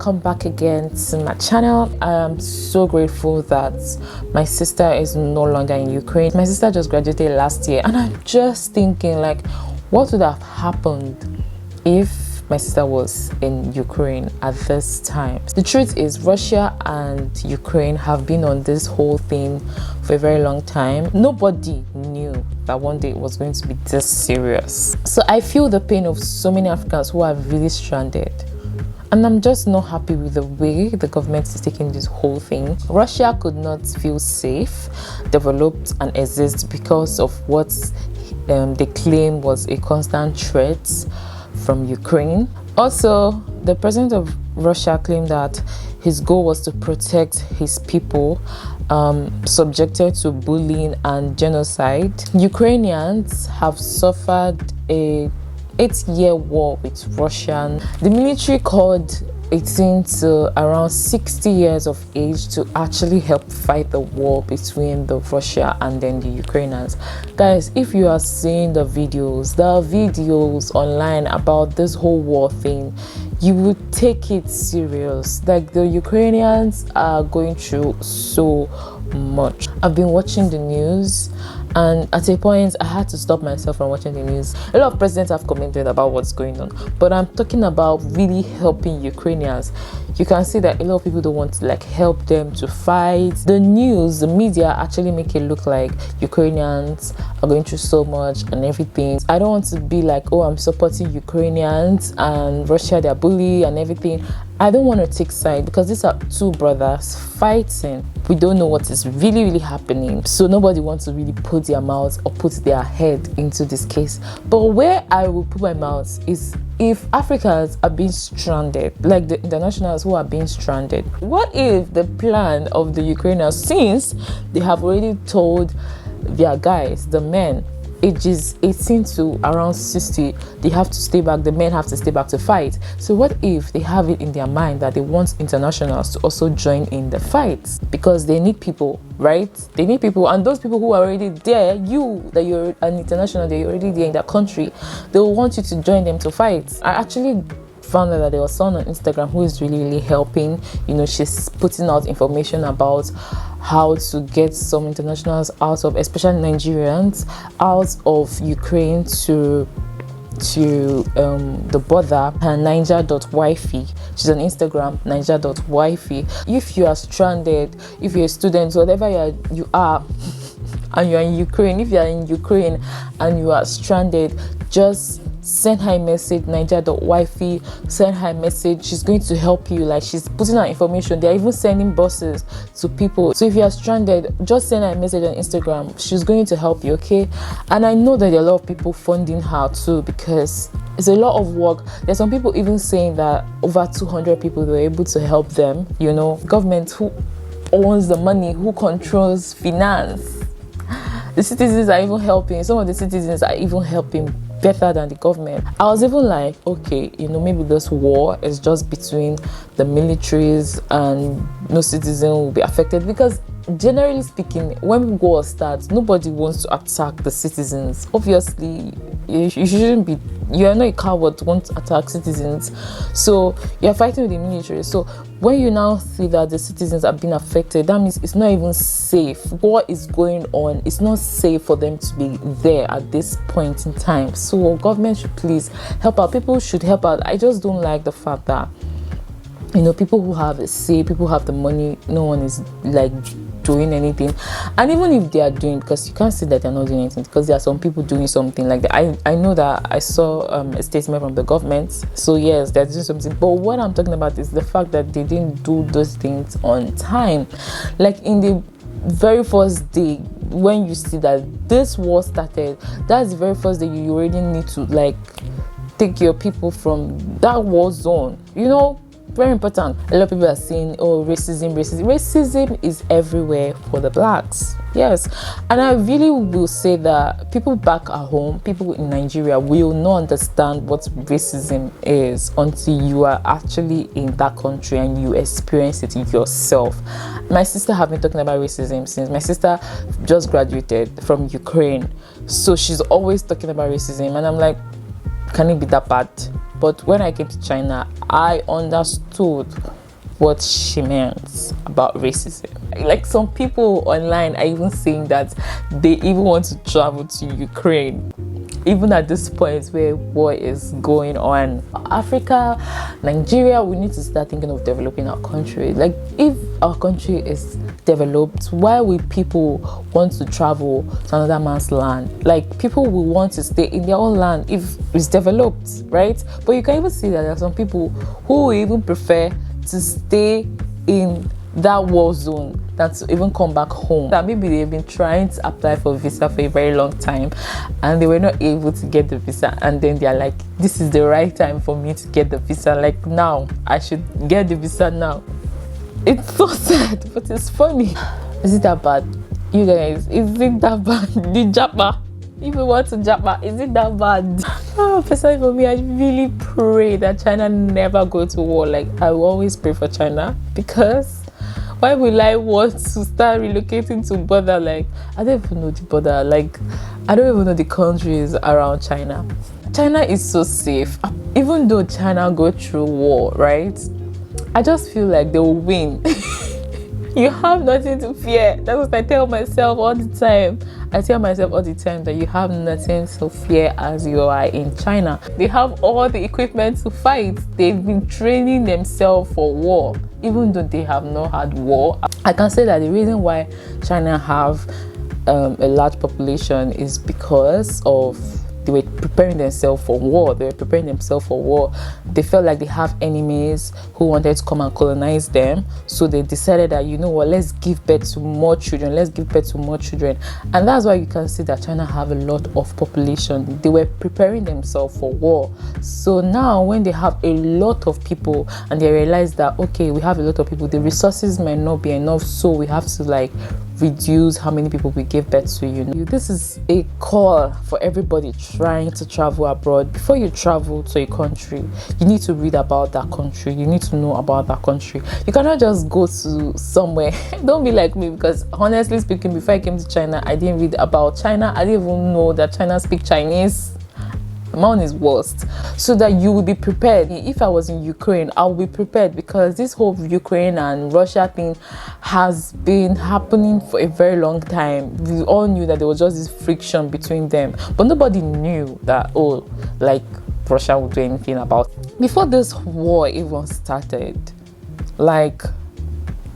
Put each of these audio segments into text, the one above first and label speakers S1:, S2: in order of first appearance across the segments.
S1: Come back again to my channel. I am so grateful that my sister is no longer in Ukraine. My sister just graduated last year, and I'm just thinking, like, what would have happened if my sister was in Ukraine at this time? The truth is, Russia and Ukraine have been on this whole thing for a very long time. Nobody knew that one day it was going to be this serious. So I feel the pain of so many Africans who are really stranded. And I'm just not happy with the way the government is taking this whole thing. Russia could not feel safe, developed, and exist because of what they claim was a constant threat from Ukraine. Also, the president of Russia claimed that his goal was to protect his people subjected to bullying and genocide. Ukrainians have suffered a 8-year war with Russia. The military called 18 to around 60 years of age to actually help fight the war between the Russia and then the Ukrainians. Guys, if you are seeing the videos online about this whole war thing, you would take it serious. Like, the Ukrainians are going through so much. I've been watching the news, and at a point I had to stop myself from watching the news. A lot of presidents have commented about what's going on, but I'm talking about really helping Ukrainians. You can see that a lot of people don't want to like help them to fight. The news, the media actually make it look like Ukrainians are going through so much and everything. I don't want to be like, oh, I'm supporting Ukrainians and Russia, they're bully and everything. I don't want to take side, because these are two brothers fighting. We don't know what is really happening, so nobody wants to really put their mouth or put their head into this case. But where I will put my mouth is if Africans are being stranded, like the internationals who are being stranded. What if the plan of the Ukrainians, since they have already told their guys, the men, ages 18 to around 60, they have to stay back, the men have to stay back to fight. So what if they have it in their mind that they want internationals to also join in the fight? Because they need people, right? They need people, and those people who are already there, that you're an international, that you're already there in that country, they will want you to join them to fight. I actually found out that there was someone on Instagram who is really helping. You know, she's putting out information about how to get some internationals out of, especially Nigerians, out of Ukraine to the border. Niger.wifey. She's on Instagram, Niger.wifey. If you are stranded, if you're a student, whatever you are and you're in Ukraine, if you're in Ukraine and you are stranded, just send her a message, Niger.wifey. Send her a message. She's going to help you. Like, she's putting out information. They're even sending buses to people. So if you are stranded, just send her a message on Instagram. She's going to help you, okay? And I know that there are a lot of people funding her too, because it's a lot of work. There's some people even saying that over 200 people were able to help them. You know, government who owns the money, who controls finance. The citizens are even helping. Some of the citizens are even helping better than the government. I was even like, okay, you know, maybe this war is just between the militaries and no citizen will be affected, because generally speaking, when war starts, nobody wants to attack the citizens. Obviously, you shouldn't be, you are not a coward to want to attack citizens. So you're fighting with the military. So when you now see that the citizens are being affected, that means it's not even safe. What is going on? It's not safe for them to be there at this point in time. So government should please help out. People should help out. I just don't like the fact that, you know, people who have a say, people who have the money, no one is like doing anything. And even if they are doing, because you can't say that they're not doing anything, because there are some people doing something like that. I know that I saw a statement from the government, so yes, they're doing something. But what I'm talking about is the fact that they didn't do those things on time. Like, in the very first day, when you see that this war started, that's the very first day you already need to like take your people from that war zone, you know. Very important. A lot of people are saying, oh, racism is everywhere for the blacks. Yes, and I really will say that people back at home, people in Nigeria, will not understand what racism is until you are actually in that country and you experience it yourself. My sister have been talking about racism since my sister just graduated from Ukraine, so she's always talking about racism, and I'm like, can it be that bad? But when I came to China, I understood what she meant about racism. Like, some people online are even saying that they even want to travel to Ukraine, even at this point where war is going on. Africa, Nigeria, we need to start thinking of developing our country. Like, if our country is developed, why will people want to travel to another man's land? Like, people will want to stay in their own land if it's developed, right? But you can even see that there are some people who will even prefer to stay in that war zone than to even come back home. That maybe they've been trying to apply for a visa for a very long time and they were not able to get the visa, and then they're like, this is the right time for me to get the visa. Like, now I should get the visa now. It's so sad, but it's funny. Is it that bad? You guys, is it that bad? The Japa, if you want to Japa, is it that bad? Personally for me, I really pray that China never go to war. Like, I will always pray for China, because why will I want to start relocating to border? Like, I don't even know the border. Like, I don't even know the countries around China. China is so safe. Even though China go through war, right? I just feel like they will win. You have nothing to fear. That's what I tell myself all the time. I tell myself all the time that you have nothing to fear as you are in China. They have all the equipment to fight. They've been training themselves for war, even though they have not had war. I can say that the reason why China have a large population is because of they were preparing themselves for war. They felt like they have enemies who wanted to come and colonize them. So they decided that, you know what, let's give birth to more children. And that's why you can see that China have a lot of population. They were preparing themselves for war. So now when they have a lot of people and they realize that, okay, we have a lot of people, the resources might not be enough. So we have to like reduce how many people we give birth to. You know, this is a call for everybody trying to travel abroad. Before you travel to a country, you need to read about that country. You need to know about that country. You cannot just go to somewhere. Don't be like me, because honestly speaking, before I came to China, I didn't read about China. I didn't even know that China speak Chinese. Mine is worst. So that you will be prepared. If I was in Ukraine, I will be prepared, because this whole Ukraine and Russia thing has been happening for a very long time. We all knew that there was just this friction between them, but nobody knew that, oh, like Russia would do anything about it. Before this war even started, like,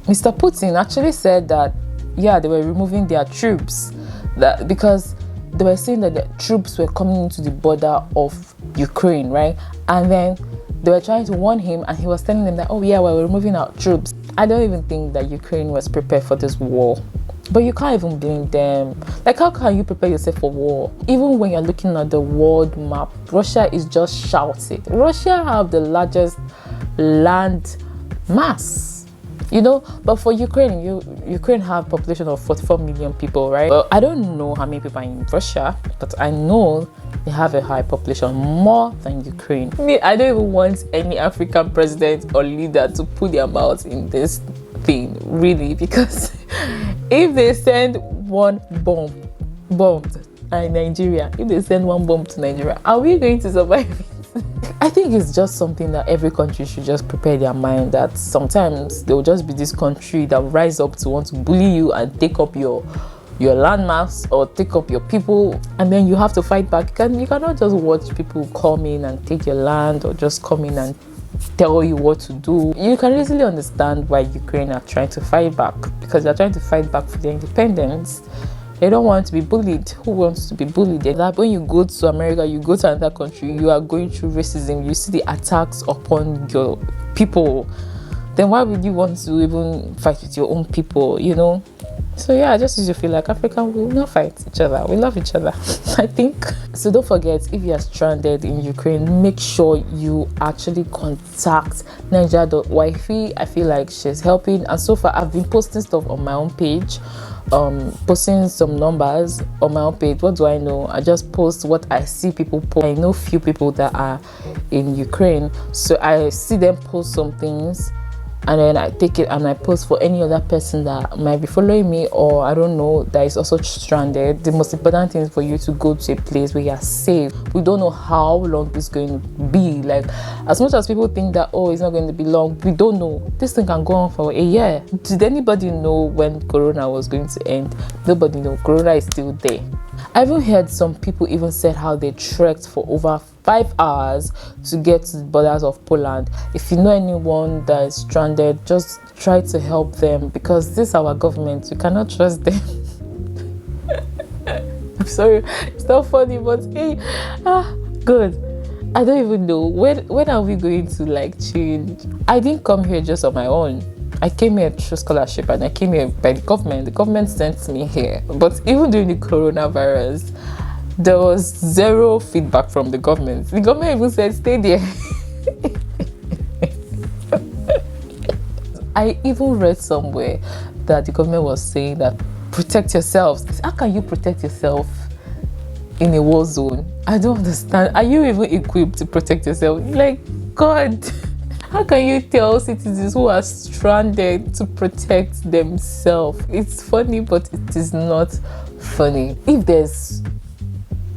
S1: Mr. Putin actually said that, yeah, they were removing their troops, that because they were saying that the troops were coming into the border of Ukraine, right? And then they were trying to warn him, and he was telling them that, oh yeah, well, we're removing our troops. I don't even think that Ukraine was prepared for this war. But you can't even blame them. Like, how can you prepare yourself for war? Even when you're looking at the world map, Russia is just shouting. Russia have the largest land mass. You know, but for Ukraine, Ukraine have a population of 44 million people, right? Well, I don't know how many people are in Russia, but I know they have a high population, more than Ukraine. I don't even want any African president or leader to put their mouth in this thing, really, because if they send one bomb in Nigeria, if they send one bomb to Nigeria, are we going to survive it? I think it's just something that every country should just prepare their mind that sometimes there will just be this country that will rise up to want to bully you and take up your landmass or take up your people, and then you have to fight back. You cannot just watch people come in and take your land, or just come in and tell you what to do. You can easily understand why Ukraine are trying to fight back, because they're trying to fight back for their independence. They don't want to be bullied. Who wants to be bullied? That when you go to America, you go to another country, you are going through racism, you see the attacks upon your people, then why would you want to even fight with your own people, you know? So yeah, I just used to feel like African will not fight each other. We love each other, I think. So don't forget, if you are stranded in Ukraine, make sure you actually contact Naija.wifi. I feel like she's helping, and so far I've been posting stuff on my own page, posting some numbers on my own page. What do I know? I just post what I see people post. I know few people that are in Ukraine, so I see them post some things and then I take it and I post for any other person that might be following me, or I don't know, that is also stranded. The most important thing is for you to go to a place where you are safe. We don't know how long it's going to be. Like, as much as people think that, oh, it's not going to be long, we don't know. This thing can go on for a year. Did anybody know when Corona was going to end? Nobody knows. Corona is still there. I even heard some people even said how they trekked for over 5 hours to get to the borders of Poland. If you know anyone that is stranded, just try to help them, because this is our government. We cannot trust them. I'm sorry, it's not funny, but hey, good. I don't even know when are we going to like change. I didn't come here just on my own. I came here through scholarship, and I came here by the government. The government sent me here. But even during the coronavirus, there was zero feedback from the government. The government even said, stay there. I even read somewhere that the government was saying that protect yourselves. How can you protect yourself in a war zone? I don't understand. Are you even equipped to protect yourself? Like, God. How can you tell citizens who are stranded to protect themselves? It's funny, but it is not funny. If there's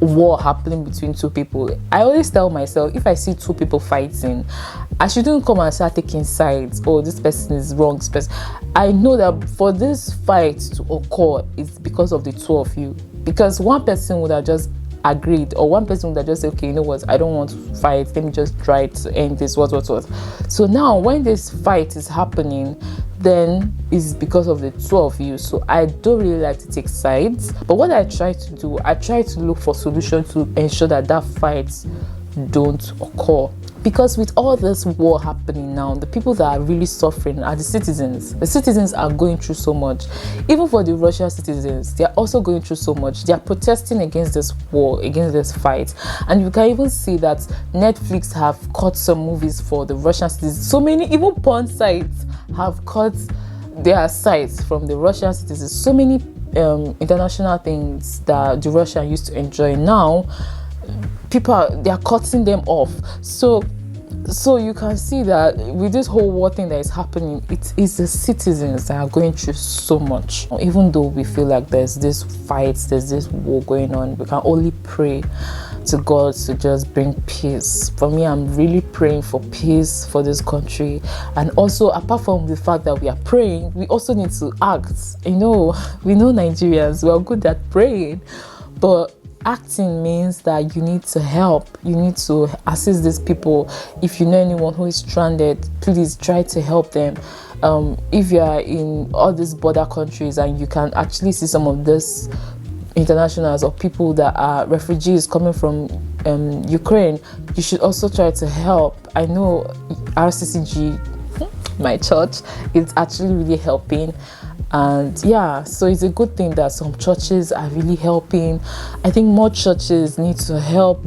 S1: war happening between two people, I always tell myself, if I see two people fighting, I shouldn't come and start taking sides. Oh, this person is wrong, this person. I know that for this fight to occur, it's because of the two of you. Because one person would have just agreed, or one person that just say, okay, you know what, I don't want to fight, let me just try to end this, what. So now when this fight is happening, then it's because of the two of you. So I don't really like to take sides, but what I try to do, I try to look for solutions to ensure that fight don't occur. Because with all this war happening now, the people that are really suffering are the citizens. The citizens are going through so much. Even for the Russian citizens, they are also going through so much. They are protesting against this war, against this fight. And you can even see that Netflix have cut some movies for the Russian citizens. So many, even porn sites have cut their sites from the Russian citizens. So many international things that the Russians used to enjoy now, they are cutting them off. So you can see that with this whole war thing that is happening, it is the citizens that are going through so much. Even though we feel like there's this fight, there's this war going on, we can only pray to God to just bring peace. For me, I'm really praying for peace for this country. And also, apart from the fact that we are praying, we also need to act. We know Nigerians, we are good at praying, but acting means that you need to help, you need to assist these people. If you know anyone who is stranded, please try to help them. If you are in all these border countries and you can actually see some of these internationals or people that are refugees coming from Ukraine, you should also try to help. I know RCCG, my church, is actually really helping. And yeah, so it's a good thing that some churches are really helping. I think more churches need to help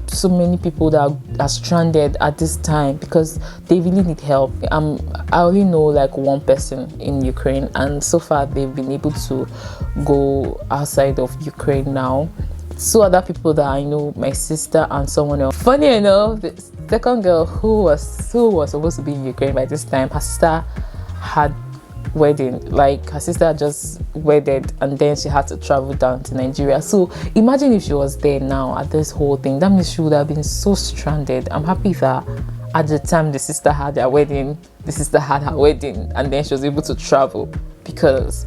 S1: so many people that are stranded at this time, because they really need help. I only know like one person in Ukraine, and so far they've been able to go outside of Ukraine now. Two other people that I know, my sister and someone else. Funny enough, the second girl who was supposed to be in Ukraine by this time, her sister had wedding. Like, her sister just wedded and then she had to travel down to Nigeria. So imagine if she was there now at this whole thing. That means she would have been so stranded. I'm happy that at the time the sister had her wedding, and then she was able to travel, because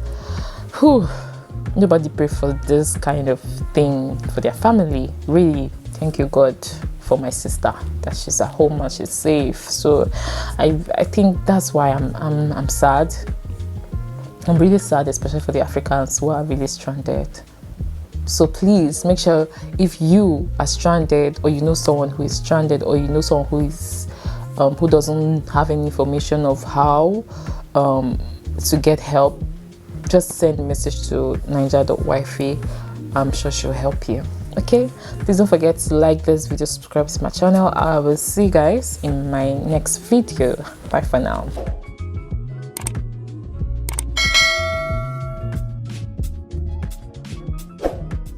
S1: nobody prayed for this kind of thing for their family. Really, thank you God for my sister, that she's at home and she's safe. So I think that's why I'm sad. I'm really sad, especially for the Africans who are really stranded. So please make sure, if you are stranded, or you know someone who is stranded, or you know someone who is who doesn't have any information of how to get help, just send a message to naija.wifey. I'm sure she'll help you. Okay, please don't forget to like this video, subscribe to my channel. I will see you guys in my next video. Bye for now.